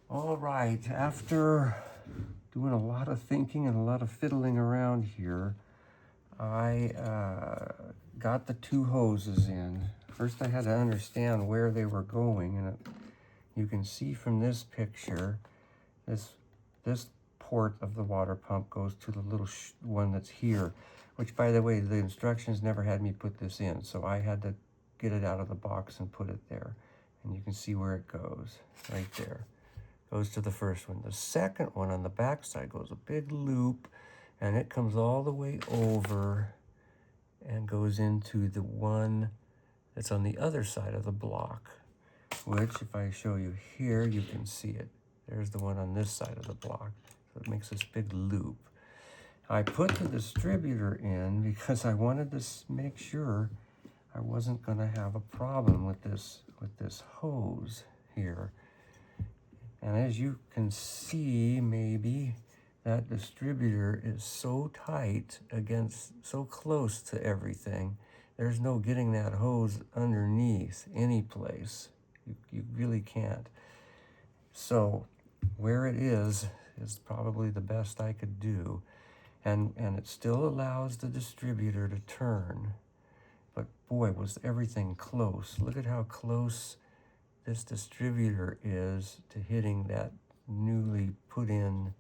All right, after doing a lot of thinking and a lot of fiddling around here, I got the two hoses in. First I had to understand where they were going, and you can see from this picture, this port of the water pump goes to the little one that's here, which, by the way, the instructions never had me put this in, so I had to get it out of the box and put it there. And you can see where it goes, right there. Goes to the first one. The second one on the back side goes a big loop, and it comes all the way over and goes into the one that's on the other side of the block, which, if I show you here, you can see it. There's the one on this side of the block. So it makes this big loop. I put the distributor in because I wanted to make sure I wasn't going to have a problem with this hose here. And as you can see, maybe, that distributor is so tight against, so close to everything, there's no getting that hose underneath any place. You really can't. So where it is probably the best I could do. And it still allows the distributor to turn. But boy, was everything close. Look at how close this distributor is to hitting that newly put in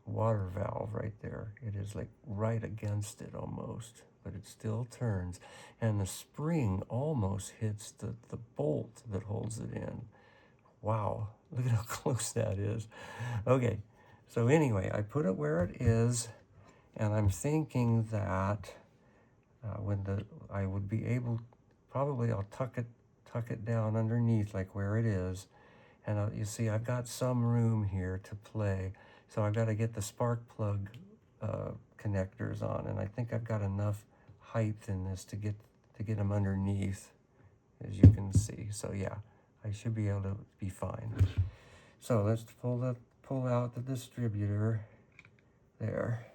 water valve right there. It is like right against it almost, but it still turns. And the spring almost hits the bolt that holds it in. Wow, look at how close that is. Okay, so anyway, I put it where it is, and I'm thinking that I would be able, probably I'll tuck it down underneath like where it is, and you see I've got some room here to play, so I've got to get the spark plug connectors on, and I think I've got enough height in this to get them underneath, as you can see. So yeah, I should be able to be fine. So let's pull out the distributor there.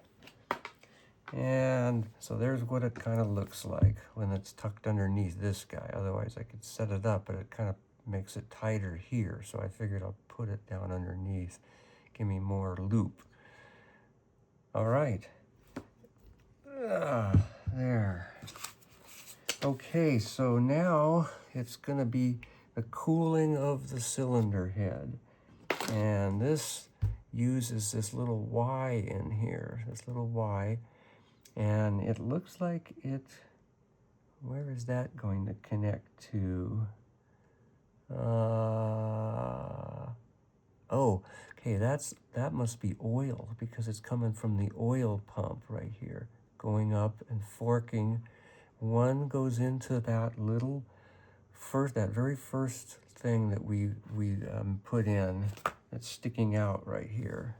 And so there's what it kind of looks like when it's tucked underneath this guy. Otherwise I could set it up, but it kind of makes it tighter here. So I figured I'll put it down underneath, give me more loop. All right. There. Okay, so now it's going to be the cooling of the cylinder head. And this uses this little Y in here, this little Y. And it looks like where is that going to connect to? Oh, okay, that must be oil, because it's coming from the oil pump right here, going up and forking. One goes into that that very first thing that we put in, that's sticking out right here.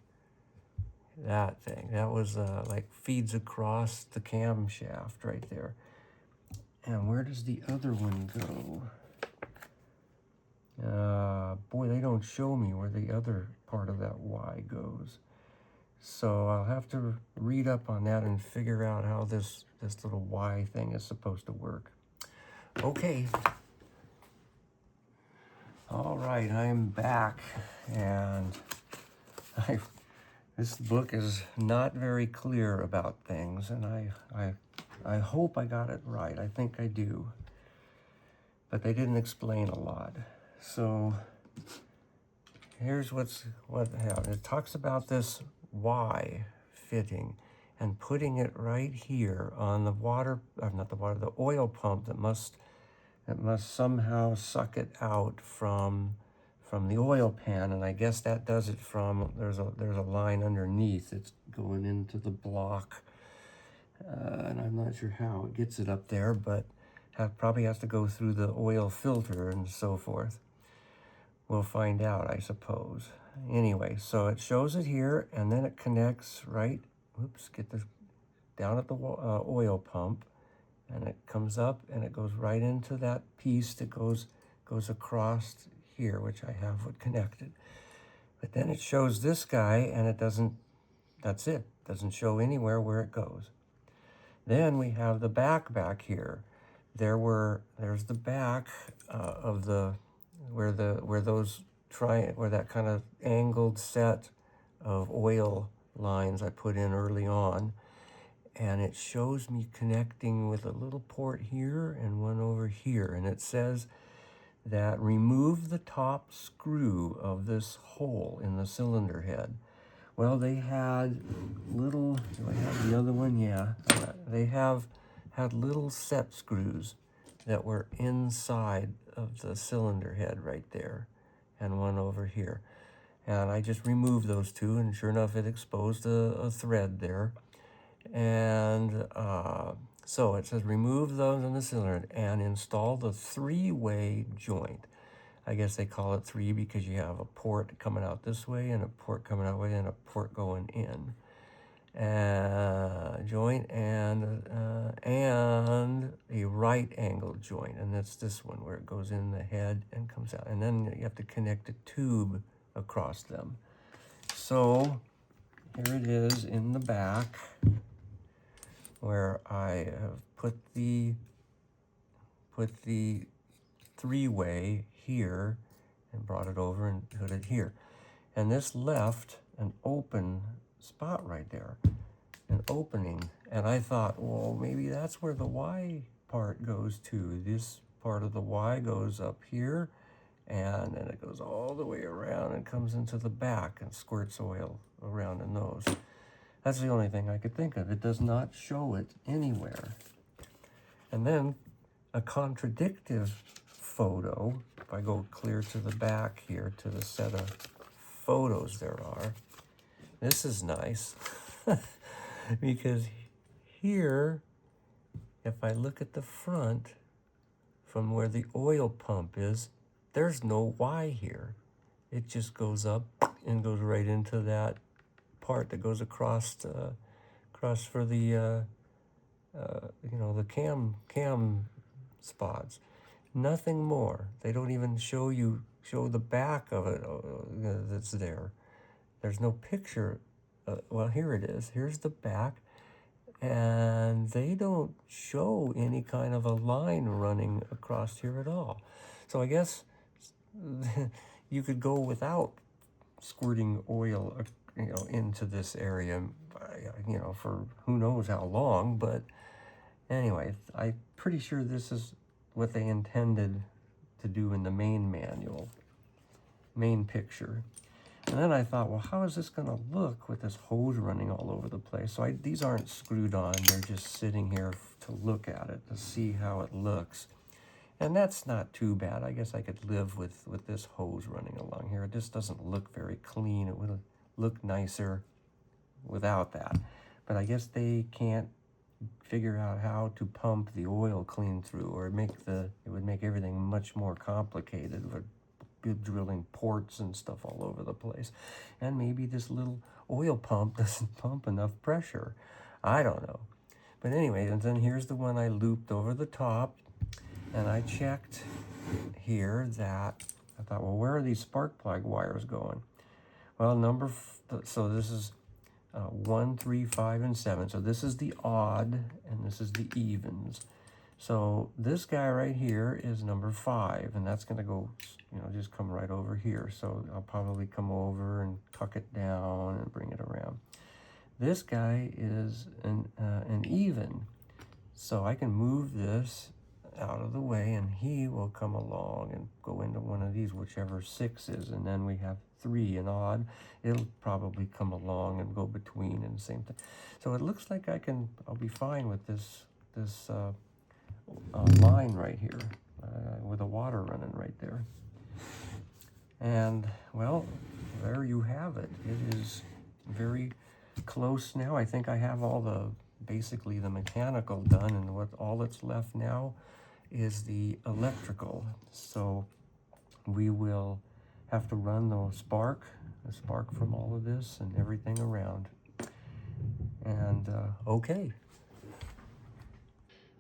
That thing, that was like feeds across the camshaft right there. And where does the other one go? Boy, they don't show me where the other part of that Y goes. So I'll have to read up on that and figure out how this little Y thing is supposed to work. Okay. All right, I'm back, and this book is not very clear about things, and I hope I got it right. I think I do. But they didn't explain a lot. So here's what happened. It talks about this Y fitting and putting it right here on the the oil pump that must somehow suck it out from the oil pan, and I guess that does it from, there's a line underneath. It's going into the block, and I'm not sure how it gets it up there, but probably has to go through the oil filter and so forth. We'll find out, I suppose. Anyway, so it shows it here, and then it connects right, get this down at the oil pump, and it comes up and it goes right into that piece that goes across here, which I have connected. But then it shows this guy, and it doesn't, that's it. Doesn't show anywhere where it goes. Then we have the back here. There's the back of the where those or that kind of angled set of oil lines I put in early on. And it shows me connecting with a little port here and one over here. And it says that remove the top screw of this hole in the cylinder head. Well, they had little, do I have the other one? Yeah. They had little set screws that were inside of the cylinder head right there, and one over here. And I just removed those two, and sure enough, it exposed a thread there. And so it says remove those in the cylinder and install the three-way joint. I guess they call it three because you have a port coming out this way and a port coming out way and a port going in. Joint and a right angle joint, and that's this one where it goes in the head and comes out, and then you have to connect a tube across them. So here it is in the back where I have put the three-way here and brought it over and put it here, and this left an open spot right there, an opening, and I thought, well, maybe that's where the Y part goes to. This part of the Y goes up here, and then it goes all the way around and comes into the back and squirts oil around in those. That's the only thing I could think of. It does not show it anywhere. And then a contradictive photo, if I go clear to the back here to the set of photos there are, this is nice because here, if I look at the front from where the oil pump is, there's no Y here. It just goes up and goes right into that part that goes across for the the cam spots. Nothing more. They don't even show the back of it that's there. There's no picture. Well, here it is. Here's the back, and they don't show any kind of a line running across here at all. So I guess you could go without squirting oil, into this area, for who knows how long. But anyway, I'm pretty sure this is what they intended to do in the main picture. And then I thought, well, how is this going to look with this hose running all over the place? So these aren't screwed on. They're just sitting here to look at it, to see how it looks. And that's not too bad. I guess I could live with this hose running along here. It just doesn't look very clean. It would look nicer without that. But I guess they can't figure out how to pump the oil clean through, or it would make everything much more complicated with drilling ports and stuff all over the place. And maybe this little oil pump doesn't pump enough pressure. I don't know. But anyway, and then here's the one I looped over the top, and I checked here that I thought, well, where are these spark plug wires going? Well, so this is 1, 3, 5, and 7. So this is the odd, and this is the evens. So this guy right here is number 5, and that's going to go, just come right over here. So I'll probably come over and tuck it down and bring it around. This guy is an even, so I can move this out of the way, and he will come along and go into one of these, whichever 6 is, and then we have 3 and odd. It'll probably come along and go between and the same thing. So it looks like I'll be fine with this line right here with the water running right there. And well, there you have it. It is very close now. I think I have basically the mechanical done, and all that's left now is the electrical. So we will have to run the spark from all of this and everything around. And okay.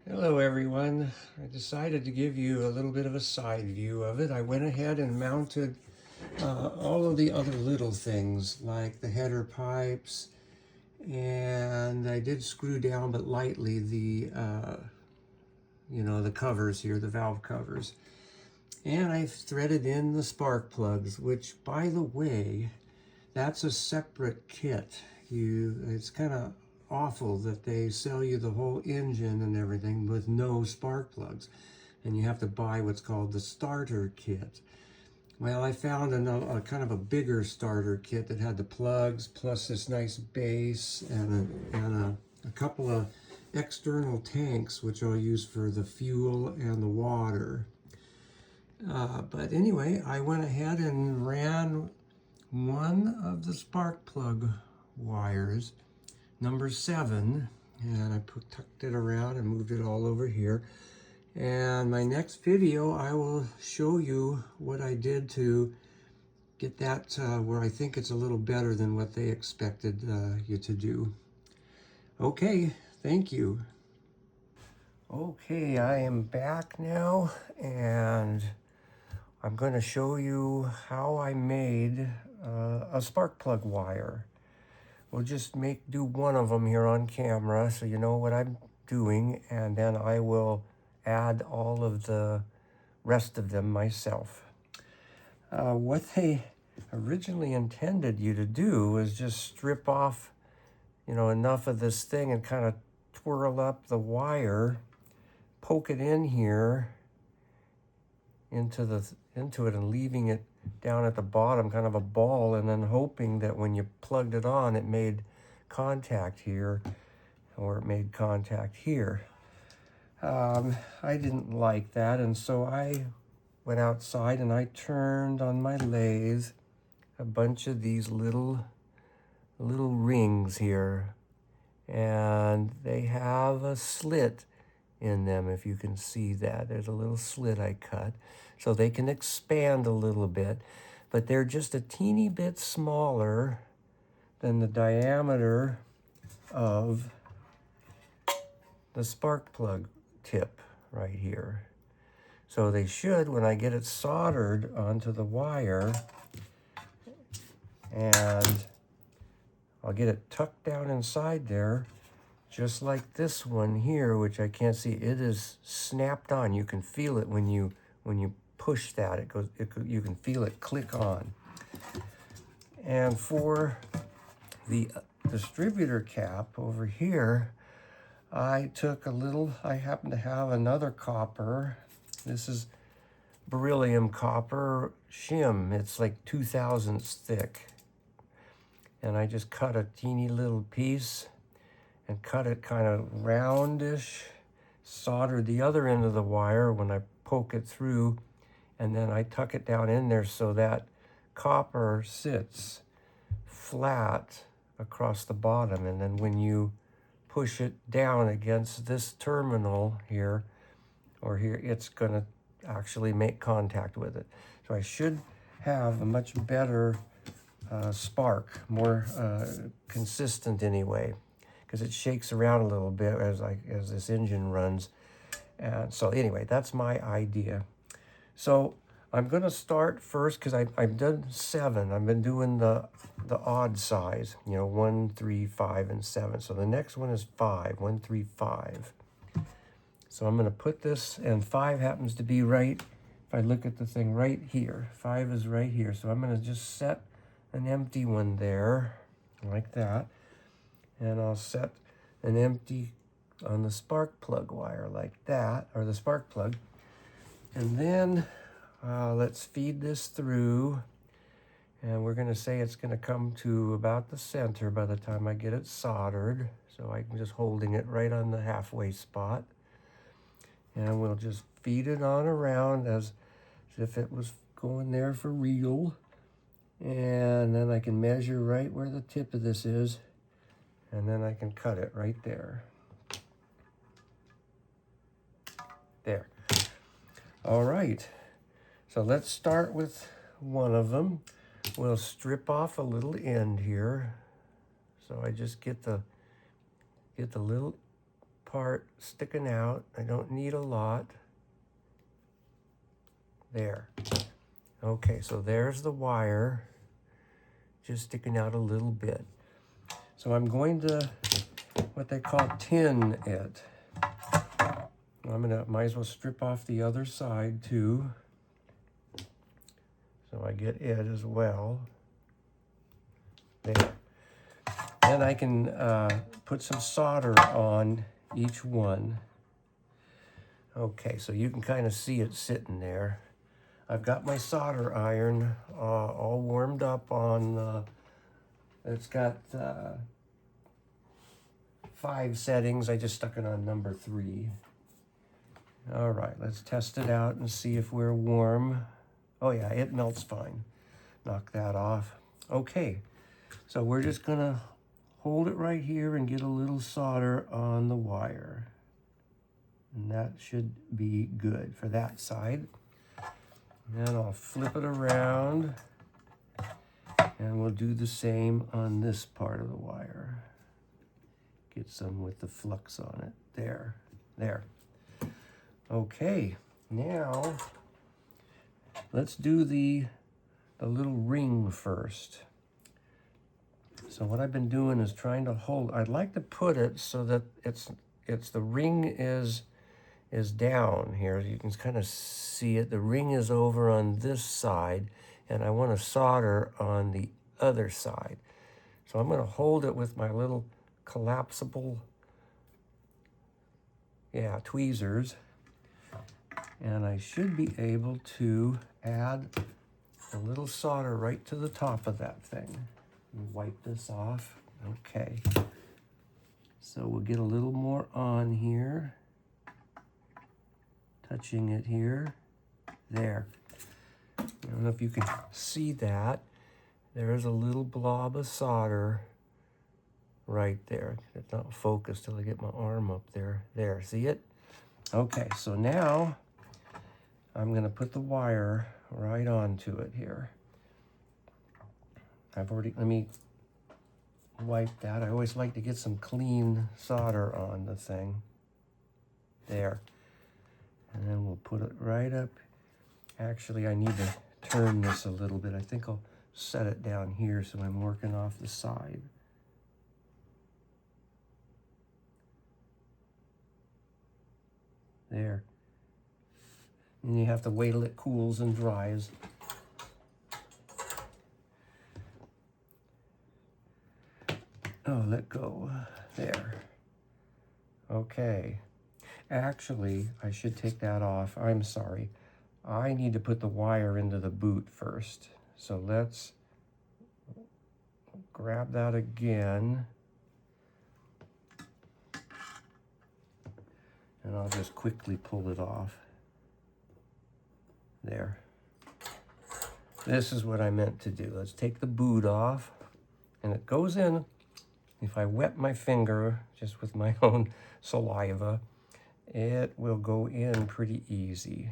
Hello everyone. I decided to give you a little bit of a side view of it. I went ahead and mounted all of the other little things like the header pipes, and I did screw down but lightly the the covers here, the valve covers. And I've threaded in the spark plugs, which, by the way, that's a separate kit. It's kind of awful that they sell you the whole engine and everything with no spark plugs, and you have to buy what's called the starter kit. Well, I found a kind of a bigger starter kit that had the plugs plus this nice base and a couple of external tanks, which I'll use for the fuel and the water. But anyway, I went ahead and ran one of the spark plug wires, number 7, and I tucked it around and moved it all over here. And my next video, I will show you what I did to get that where I think it's a little better than what they expected you to do. Okay, thank you. Okay, I am back now, and I'm going to show you how I made a spark plug wire. We'll just do one of them here on camera so you know what I'm doing, and then I will add all of the rest of them myself. What they originally intended you to do was just strip off, enough of this thing and kind of twirl up the wire, poke it in here into it and leaving it down at the bottom, kind of a ball, and then hoping that when you plugged it on, it made contact here, or it made contact here. I didn't like that, and so I went outside and I turned on my lathe a bunch of these little rings here, and they have a slit in them, if you can see that. There's a little slit I cut, so they can expand a little bit, but they're just a teeny bit smaller than the diameter of the spark plug tip right here. So they should, when I get it soldered onto the wire, and I'll get it tucked down inside there, just like this one here, which I can't see. It is snapped on. You can feel it when you push that. You can feel it click on. And for the distributor cap over here, I happen to have another copper. This is beryllium copper shim. It's like 2/1000 thick. And I just cut a teeny little piece and cut it kind of roundish, soldered the other end of the wire when I poke it through, and then I tuck it down in there so that copper sits flat across the bottom. And then when you push it down against this terminal here, or here, it's gonna actually make contact with it. So I should have a much better spark, more consistent anyway, because it shakes around a little bit as this engine runs. And so anyway, that's my idea. So I'm going to start first, because I've done 7. I've been doing the odd size, 1, 3, 5, and 7. So the next one is 5, 1, 3, 5. So I'm going to put this, and 5 happens to be right, if I look at the thing right here, 5 is right here. So I'm going to just set an empty one there, like that. And I'll set an empty on the spark plug wire like that, or the spark plug. And then let's feed this through. And we're going to say it's going to come to about the center by the time I get it soldered. So I'm just holding it right on the halfway spot. And we'll just feed it on around as if it was going there for real. And then I can measure right where the tip of this is. And then I can cut it right there. There. All right. So let's start with one of them. We'll strip off a little end here. So I just get the little part sticking out. I don't need a lot. There. Okay, so there's the wire just sticking out a little bit. So I'm going to, what they call tin it. Might as well strip off the other side too. So I get it as well. There. Then I can put some solder on each one. Okay, so you can kind of see it sitting there. I've got my solder iron all warmed up on, it's got 5 settings. I just stuck it on number 3. All right, let's test it out and see if we're warm. Oh yeah, it melts fine. Knock that off. Okay, so we're just gonna hold it right here and get a little solder on the wire. And that should be good for that side. And then I'll flip it around and we'll do the same on this part of the wire. Get some with the flux on it. There, there. Okay, now let's do the little ring first. So what I've been doing is trying to hold, I'd like to put it so that it's the ring is down here. You can kind of see it. The ring is over on this side, and I want to solder on the other side. So I'm going to hold it with my little collapsible, tweezers. And I should be able to add a little solder right to the top of that thing. Wipe this off. Okay. So we'll get a little more on here. Touching it here. There. I don't know if you can see that. There's a little blob of solder right there. It's not focused till I get my arm up there. There, see it? Okay, so now I'm gonna put the wire right onto it here. Let me wipe that. I always like to get some clean solder on the thing. There. And then we'll put it right up. Actually, I need to turn this a little bit. I think I'll set it down here so I'm working off the side. There. And you have to wait till it cools and dries. Oh, let go. There. Okay. Actually, I should take that off. I'm sorry. I need to put the wire into the boot first. So let's grab that again. And I'll just quickly pull it off. There. This is what I meant to do. Let's take the boot off. And it goes in. If I wet my finger just with my own saliva, it will go in pretty easy.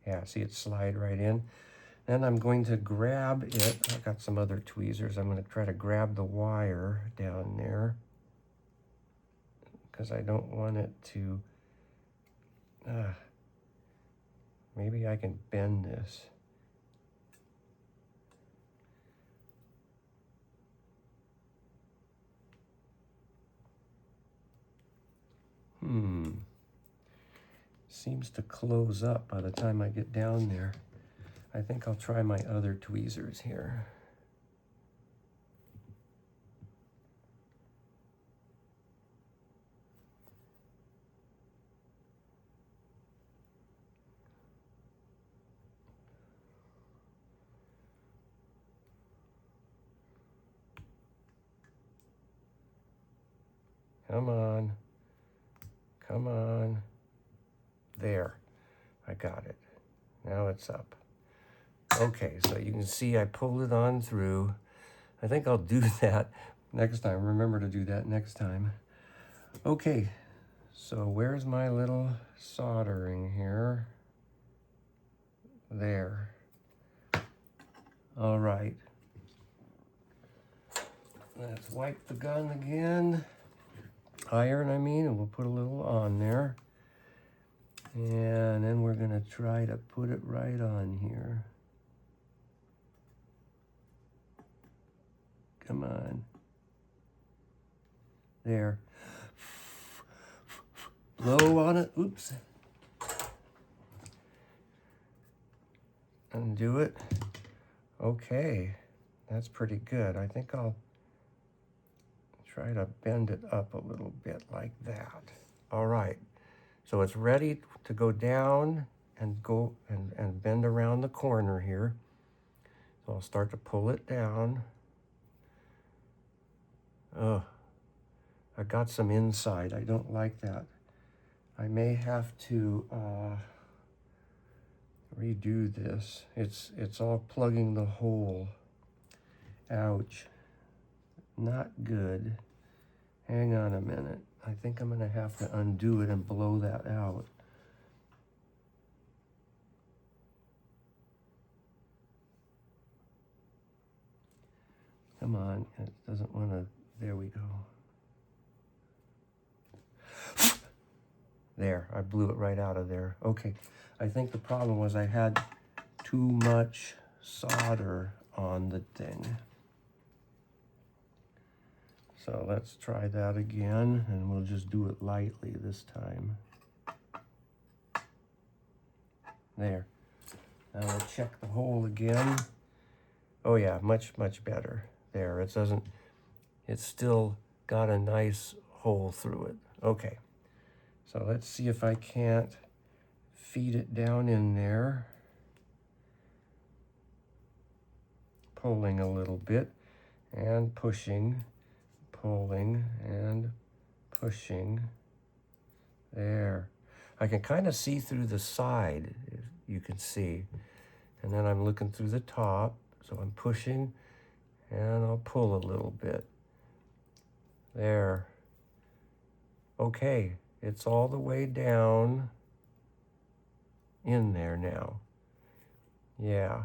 Yeah, see it slide right in. Then I'm going to grab it. I've got some other tweezers. I'm going to try to grab the wire down there because I don't want it to, maybe I can bend this. Seems to close up by the time I get down there. I think I'll try my other tweezers here. Come on. Come on. There. I got it. Now it's up. Okay, so you can see I pulled it on through. I think I'll do that next time. Remember to do that next time. Okay, so where's my little soldering here? There. All right. Let's wipe the gun again. Iron, I mean, and we'll put a little on there. And then we're gonna try to put it right on here. Come on. There. Blow on it. Oops. Undo it. Okay, that's pretty good. I think I'll try to bend it up a little bit like that. All right, so it's ready to go down and go and bend around the corner here. So I'll start to pull it down. Oh, I got some inside. I don't like that. I may have to redo this. It's all plugging the hole. Ouch. Not good. Hang on a minute. I think I'm gonna have to undo it and blow that out. Come on, it doesn't wanna, there we go. There, I blew it right out of there. Okay, I think the problem was I had too much solder on the thing. So let's try that again, and we'll just do it lightly this time. There. Now we'll check the hole again. Oh yeah, much, much better. There, it doesn't, it's still got a nice hole through it. Okay, so let's see if I can't feed it down in there. Pulling a little bit and pushing, pulling and pushing. There. I can kind of see through the side, if you can see. And then I'm looking through the top, so I'm pushing and I'll pull a little bit. There. Okay, it's all the way down in there now. Yeah.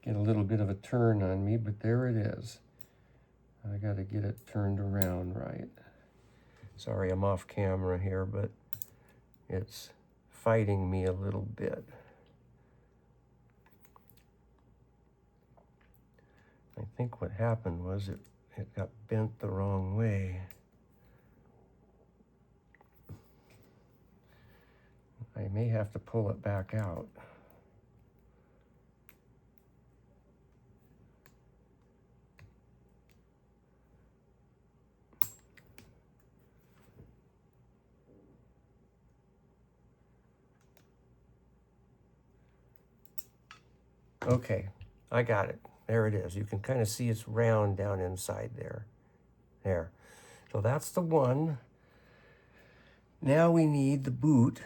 Get a little bit of a turn on me, but there it is. I got to get it turned around right. Sorry, I'm off camera here, but it's fighting me a little bit. I think what happened was it got bent the wrong way. I may have to pull it back out. Okay, I got it. There it is. You can kind of see it's round down inside there. There. So that's the one. Now we need the boot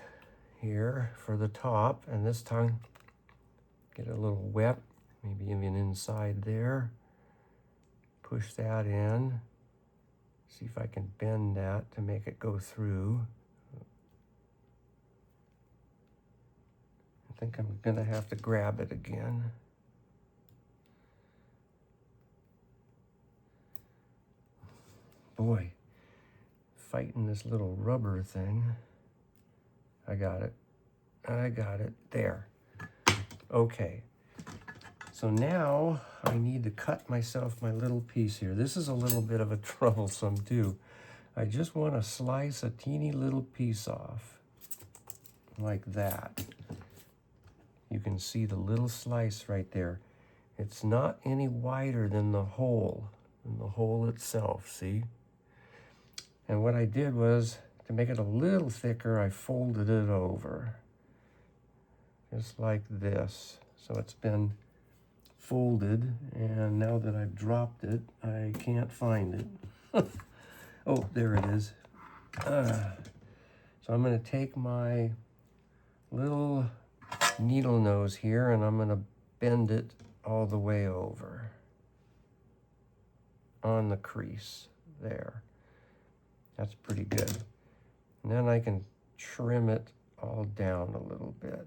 here for the top, and this time get a little wet, maybe even inside there. Push that in. See if I can bend that to make it go through. I think I'm gonna have to grab it again. Boy, fighting this little rubber thing. I got it. I got it. There. Okay. So now I need to cut myself my little piece here. This is a little bit of a troublesome too. I just want to slice a teeny little piece off like that. You can see the little slice right there. It's not any wider than the hole itself, see? And what I did was, to make it a little thicker, I folded it over. Just like this. So it's been folded, and now that I've dropped it, I can't find it. Oh, there it is. So I'm going to take my little needle nose here, and I'm going to bend it all the way over on the crease there. That's pretty good. And then I can trim it all down a little bit.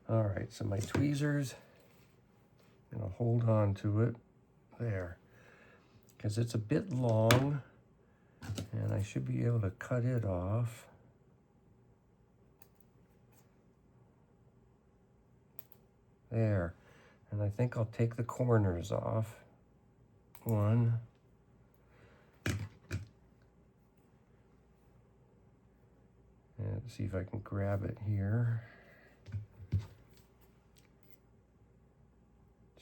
All right, so my tweezers, I'm gonna hold on to it there, because it's a bit long, and I should be able to cut it off. There, and I think I'll take the corners off. 1, see if I can grab it here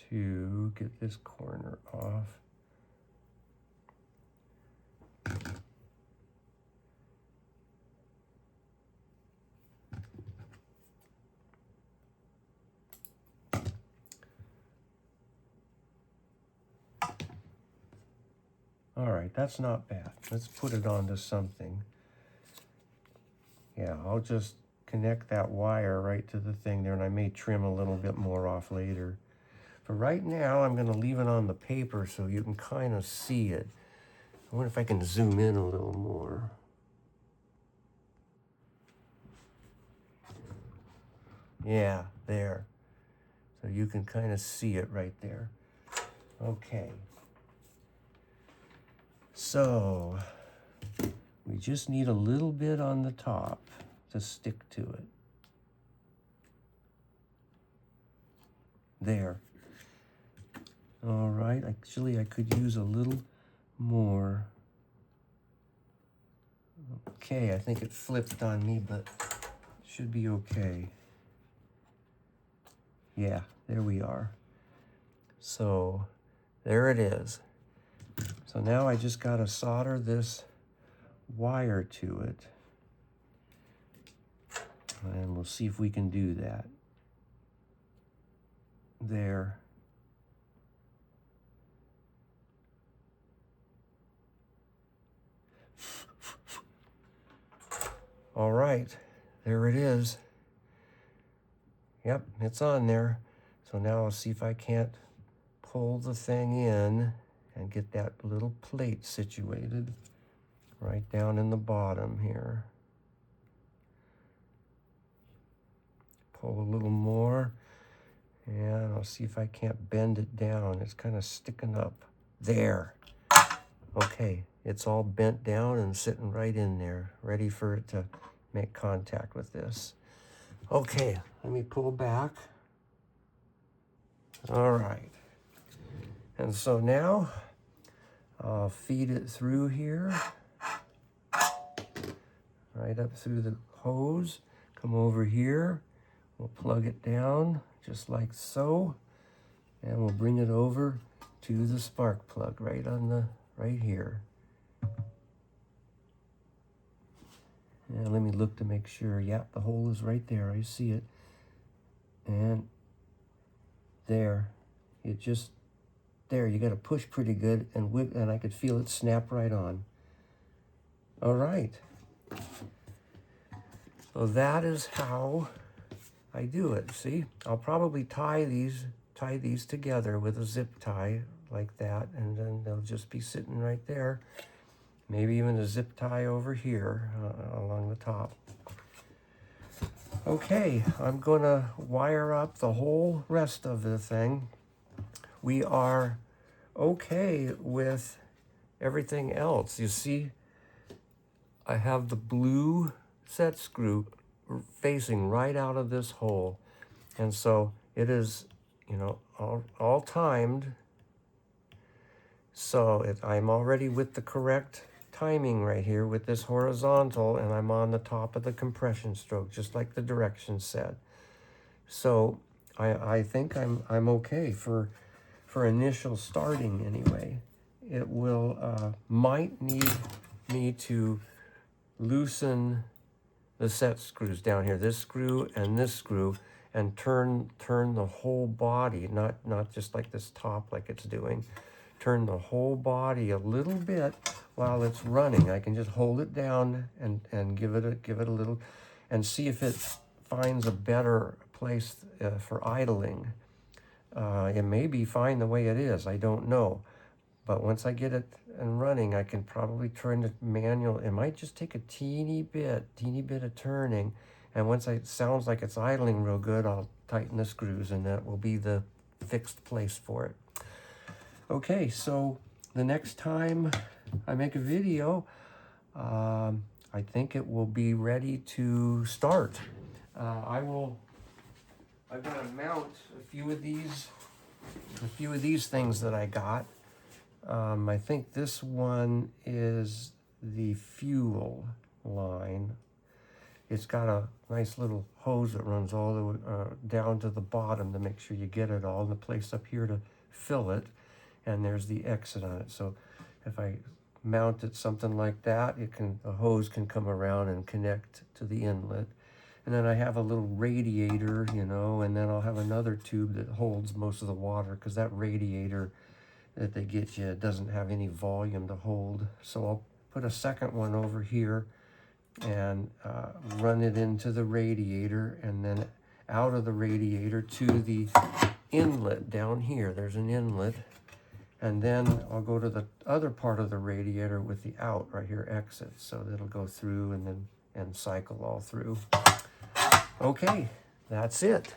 to get this corner off. All right, that's not bad. Let's put it onto something. Yeah, I'll just connect that wire right to the thing there, and I may trim a little bit more off later. For right now, I'm going to leave it on the paper so you can kind of see it. I wonder if I can zoom in a little more. Yeah, there. So you can kind of see it right there. Okay. So we just need a little bit on the top to stick to it. There. All right, actually I could use a little more. Okay, I think it flipped on me, but it should be okay. Yeah, there we are. So there it is. So now I just got to solder this wire to it. And we'll see if we can do that. There. All right, there it is. Yep, it's on there. So now I'll see if I can't pull the thing in and get that little plate situated right down in the bottom here. Pull a little more, and I'll see if I can't bend it down. It's kind of sticking up. There. Okay, it's all bent down and sitting right in there, ready for it to make contact with this. Okay, let me pull back. All right. And so now I'll feed it through here, right up through the hose. Come over here. We'll plug it down just like so, and we'll bring it over to the spark plug right here. And let me look to make sure. Yep, the hole is right there. I see it. And there, it just, there, you got to push pretty good, and I could feel it snap right on. All right. So that is how I do it. See, I'll probably tie these together with a zip tie like that, and then they'll just be sitting right there. Maybe even a zip tie over here along the top. Okay, I'm gonna wire up the whole rest of the thing. We are okay with everything else. You see, I have the blue set screw facing right out of this hole. And so it is, you know, all timed. So I'm already with the correct timing right here with this horizontal, and I'm on the top of the compression stroke, just like the directions said. So I think I'm okay for initial starting anyway. It will might need me to loosen the set screws down here, this screw and this screw, and turn the whole body, not just like this top like it's doing. Turn the whole body a little bit while it's running. I can just hold it down and give it a little, and see if it finds a better place for idling. It may be fine the way it is, I don't know. But once I get it and running, I can probably turn it manual. It might just take a teeny bit of turning. And once it sounds like it's idling real good, I'll tighten the screws, and that will be the fixed place for it. Okay, so the next time I make a video, I think it will be ready to start. I'm gonna mount a few of these things that I got. I think this one is the fuel line, it's got a nice little hose that runs all the way down to the bottom to make sure you get it all, and the place up here to fill it, and there's the exit on it. So if I mount it something like that, the hose can come around and connect to the inlet. And then I have a little radiator, you know, and then I'll have another tube that holds most of the water, because that radiator that they get you doesn't have any volume to hold. So I'll put a second one over here and run it into the radiator, and then out of the radiator to the inlet down here. There's an inlet. And then I'll go to the other part of the radiator with the out right here, exit. So it'll go through and cycle all through. Okay, that's it.